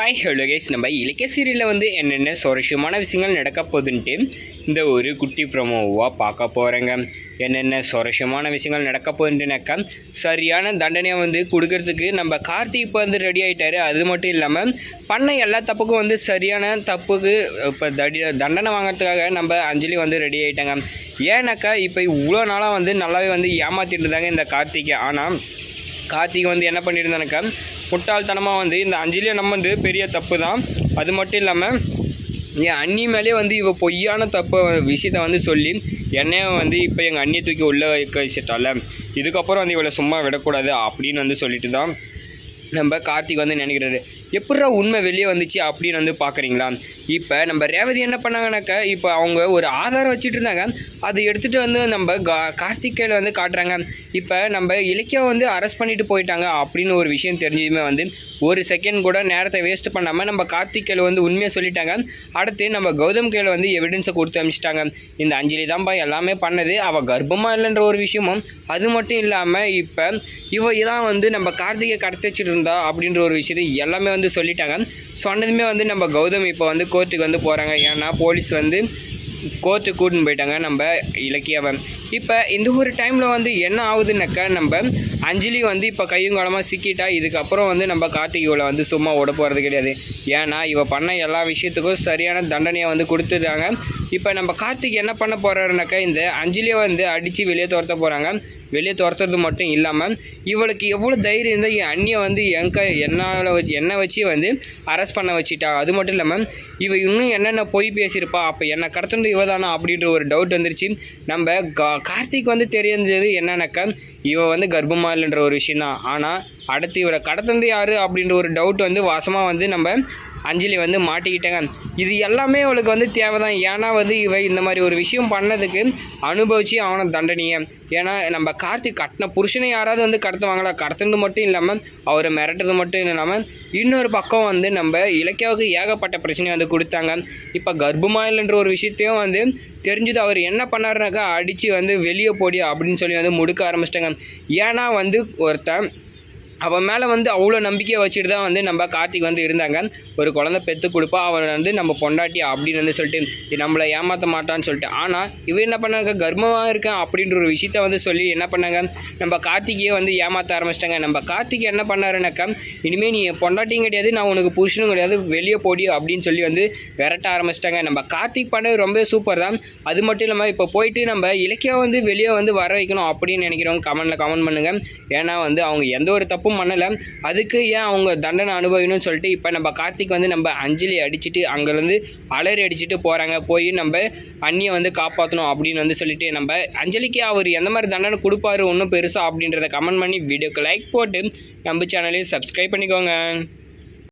Hi hello guys, நம்ம இலக்கிய சீரியலில் வந்து என்னென்ன சுவாரஸ்யமான விஷயங்கள் நடக்க போகுதுன்ட்டு இந்த ஒரு குட்டி ப்ரோமோவாக பார்க்க போகிறேங்க. என்னென்ன சுவாரஸ்யமான விஷயங்கள் நடக்க போகுதுன்ட்டுனாக்கா, சரியான தண்டனையை வந்து கொடுக்கறதுக்கு நம்ம கார்த்திக் இப்போ வந்து ரெடி ஆகிட்டாரு. அது மட்டும் இல்லாமல் பண்ண எல்லா தப்புக்கும் வந்து சரியான தப்புக்கு இப்போ தண்டனை வாங்கிறதுக்காக நம்ம அஞ்சலி வந்து ரெடி ஆகிட்டாங்க. ஏன்னாக்கா இப்போ இவ்வளோ நாளாக வந்து நல்லாவே வந்து ஏமாற்றிட்டு இருந்தாங்க இந்த கார்த்திகை. ஆனால் கார்த்திக் வந்து என்ன பண்ணியிருந்தானாக்கா, முட்டாள்தனமாக வந்து இந்த அஞ்சலியை நம்ம வந்து பெரிய தப்பு தான். அது மட்டும் இல்லாமல் என் அண்ணி மேலே வந்து இவ பொய்யான விஷயத்த வந்து சொல்லி என்னைய வந்து இப்போ எங்கள் அண்ணியை தூக்கி உள்ளே வைக்க வச்சுட்டால, இதுக்கப்புறம் வந்து இவளை சும்மா விடக்கூடாது அப்படின்னு வந்து சொல்லிட்டு தான் நம்ம கார்த்திக் வந்து நினைக்கிறாரு. எப்படா உண்மை வெளியே வந்துச்சு அப்படின்னு வந்து பார்க்குறீங்களா? இப்போ நம்ம ரேவதி என்ன பண்ணாங்கனாக்கா, இப்போ அவங்க ஒரு ஆதாரம் வச்சுட்டு இருந்தாங்க, அதை எடுத்துகிட்டு வந்து நம்ம கார்த்திக் கையில் வந்து காட்டுறாங்க. இப்போ நம்ம இலக்கியா வந்து அரெஸ்ட் பண்ணிட்டு போயிட்டாங்க அப்படின்னு ஒரு விஷயம் தெரிஞ்சதுமே வந்து ஒரு செகண்ட் கூட நேரத்தை வேஸ்ட் பண்ணாமல் நம்ம கார்த்திக் கையில் வந்து உண்மையை சொல்லிட்டாங்க. அடுத்து நம்ம கௌதம் கையில் வந்து எவிடன்ஸை கொடுத்து அனுப்பிச்சிட்டாங்க. இந்த அஞ்சலி தான்ப்பா எல்லாமே பண்ணது, அவள் கர்ப்பமாக இல்லைன்ற ஒரு விஷயமும், அது மட்டும் இல்லாமல் இப்போ இதான் வந்து நம்ம கார்த்திகை கடத்தி வச்சுட்டு இருந்தா அப்படின்ற ஒரு விஷயத்தை எல்லாமே வந்து சொல்லிட்டாங்க. சொன்னதுமே வந்து நம்ம கௌதம் இப்போ வந்து கோர்ட்டுக்கு வந்து போகிறாங்க. ஏன்னா போலீஸ் வந்து கோர்ட்டுக்கு கூட்டின்னு போயிட்டாங்க நம்ம இலக்கியாவை. இப்போ இந்த ஒரு டைமில் வந்து என்ன ஆகுதுன்னாக்கா, நம்ம அஞ்சலி வந்து இப்போ கையும் காலமாக சிக்கிட்டா. இதுக்கப்புறம் வந்து நம்ம கார்த்திகோவில் வந்து சும்மா ஓட போகிறது கிடையாது. ஏன்னா இவ பண்ண எல்லா விஷயத்துக்கும் சரியான தண்டனையை வந்து கொடுத்துட்டாங்க. இப்போ நம்ம கார்த்திக் என்ன பண்ண போகிறாருனாக்கா, இந்த அஞ்சலியை வந்து அடித்து வெளியே துரத்த போகிறாங்க. வெளியே துரத்துறது மட்டும் இல்லாமல் இவளுக்கு எவ்வளோ தைரியம் இருந்தால் என் அண்ணியை வந்து என்னை வச்சு வந்து அரெஸ்ட் பண்ண வச்சுட்டா. அது மட்டும் இல்லாமல் இவ இன்னும் என்னென்ன பொய் பேசியிருப்பா, அப்போ என்னை கடத்துறது இவ தானா அப்படின்ற ஒரு டவுட் வந்துருச்சு. நம்ம கார்த்திக் வந்து தெரிஞ்சது என்னன்னாக்கா, இவ வந்து கர்ப்பமாக இல்லைன்ற ஒரு விஷயம் தான். ஆனால் அடுத்து இவரை கடத்துறது யார் அப்படின்ற ஒரு டவுட் வந்து வாசமாக வந்து நம்ம அஞ்சலி வந்து மாட்டிக்கிட்டாங்க. இது எல்லாமே அவளுக்கு வந்து தேவை தான். ஏன்னா வந்து இவ இந்த மாதிரி ஒரு விஷயம் பண்ணதுக்கு அனுபவிச்சு அவனை தண்டனையை. ஏன்னா நம்ம கார்த்திக் கட்டின புருஷனை யாராவது வந்து கடத்துவாங்களா? கடத்துறது மட்டும் இல்லாமல் அவரை மிரட்டுறது மட்டும் இல்லாமல் இன்னொரு பக்கம் வந்து நம்ம இலக்கியாவுக்கு ஏகப்பட்ட பிரச்சனையை வந்து கொடுத்தாங்க. இப்போ கர்ப்பமாக இல்லைன்ற ஒரு விஷயத்தையும் வந்து தெரிஞ்சது. அவர் என்ன பண்ணாருனாக்கா, அடித்து வந்து வெளியே போடி அப்படின்னு சொல்லி வந்து முடுக்க ஆரம்பிச்சிட்டாங்க. ஏன்னா வந்து ஒருத்தன் அவன் மேலே வந்து அவ்வளோ நம்பிக்கையை வச்சுட்டு தான் வந்து நம்ம கார்த்திக் வந்து இருந்தாங்க. ஒரு குழந்தை பெற்று கொடுப்பா, அவன் வந்து நம்ம பொண்டாட்டி அப்படின்னு வந்து சொல்லிட்டு நம்மளை ஏமாற்ற மாட்டான்னு சொல்லிட்டு. ஆனால் இவன் என்ன பண்ணாங்க, கர்ப்பமாக இருக்கேன் அப்படின்ற ஒரு விஷயத்த வந்து சொல்லி என்ன பண்ணாங்க, நம்ம கார்த்திகையே வந்து ஏமாற்ற ஆரம்பிச்சிட்டாங்க. நம்ம கார்த்திக் என்ன பண்ணாருனாக்கா, இனிமேல் நீ பொண்டாட்டியும் கிடையாது, நான் உனக்கு புருஷனும் கிடையாது, வெளியே போடி அப்படின்னு சொல்லி வந்து விரட்ட ஆரம்பிச்சிட்டாங்க. நம்ம கார்த்திக் பண்ணது ரொம்ப சூப்பர் தான். அது மட்டும் இல்லாமல் இப்போ போயிட்டு நம்ம இலக்கியா வந்து வெளியே வந்து வர வைக்கணும் அப்படின்னு நினைக்கிறவங்க கமெண்ட் பண்ணுங்கள். ஏன்னா வந்து அவங்க எந்த ஒரு தப்பும் பண்ணலை, அதுக்கு ஏன் அவங்க தண்டனை அனுபவிக்கணும்னு சொல்லிட்டு இப்போ நம்ம கார்த்திக் வந்து நம்ம அஞ்சலி அடிச்சுட்டு அங்கேருந்து அலறி அடிச்சுட்டு போகிறாங்க. போய் நம்ம அண்ணியை வந்து காப்பாற்றணும் அப்படின்னு வந்து சொல்லிட்டு நம்ம அஞ்சலிக்கு அவர் எந்த மாதிரி தண்டனை கொடுப்பாரு ஒன்றும் பெருசாக அப்படின்றத கமெண்ட் பண்ணி வீடியோக்கு லைக் போட்டு நம்ம சேனலையும் சப்ஸ்கிரைப் பண்ணிக்கோங்க.